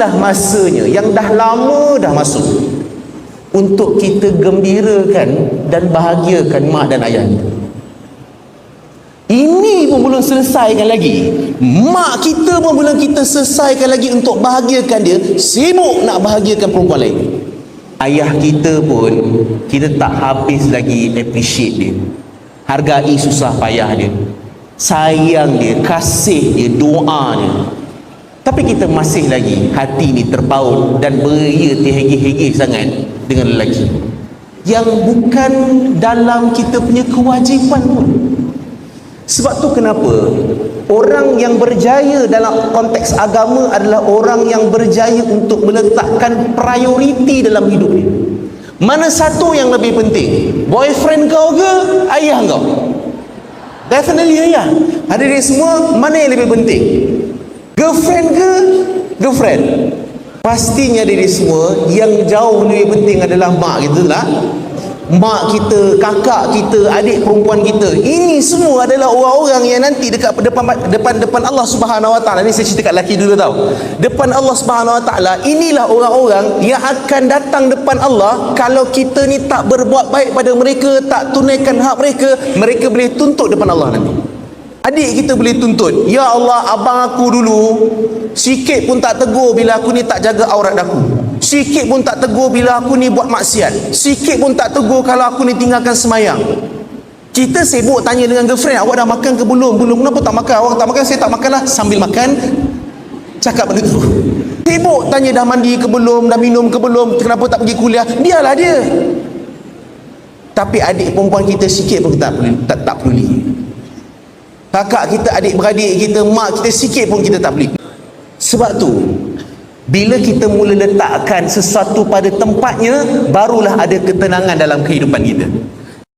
inilah masanya yang dah lama dah masuk untuk kita gembirakan dan bahagiakan mak dan ayah kita. Ini pun belum selesaikan lagi. Mak kita pun belum kita selesaikan lagi untuk bahagiakan dia, sibuk nak bahagiakan perempuan lain. Ayah kita pun kita tak habis lagi appreciate dia, hargai susah payah dia, sayang dia, kasih dia, doa dia. Tapi kita masih lagi hati ni terpaut dan beria terhegih-hegih sangat dengan lelaki yang bukan dalam kita punya kewajipan pun. Sebab tu kenapa orang yang berjaya dalam konteks agama adalah orang yang berjaya untuk meletakkan prioriti dalam hidup dia. Mana satu yang lebih penting? Boyfriend kau ke ayah kau? Definitely ayah. Hadirin semua, mana yang lebih penting? Girlfriend ke girlfriend? Pastinya diri semua yang jauh lebih penting adalah mak kita lah. Mak kita, kakak kita, adik perempuan kita. Ini semua adalah orang-orang yang nanti dekat depan Allah Subhanahu Wa Taala. Ni saya cerita kat lelaki dulu tau. Depan Allah Subhanahu Wa Taala, inilah orang-orang yang akan datang depan Allah. Kalau kita ni tak berbuat baik pada mereka, tak tunaikan hak mereka, mereka boleh tuntut depan Allah nanti. Adik kita boleh tuntut, ya Allah, abang aku dulu sikit pun tak tegur bila aku ni tak jaga aurat aku, sikit pun tak tegur bila aku ni buat maksiat, sikit pun tak tegur kalau aku ni tinggalkan semayang. Kita sibuk tanya dengan girlfriend, awak dah makan ke belum? Belum. Kenapa tak makan? Awak tak makan? Saya tak makan lah. Sambil makan cakap benda tu. Sibuk tanya dah mandi ke belum, dah minum ke belum, kenapa tak pergi kuliah. Biarlah dia. Tapi adik perempuan kita sikit pun tak peduli. Kakak kita, adik-beradik kita, mak kita sikit pun kita tak peduli. Sebab tu bila kita mula letakkan sesuatu pada tempatnya, barulah ada ketenangan dalam kehidupan kita.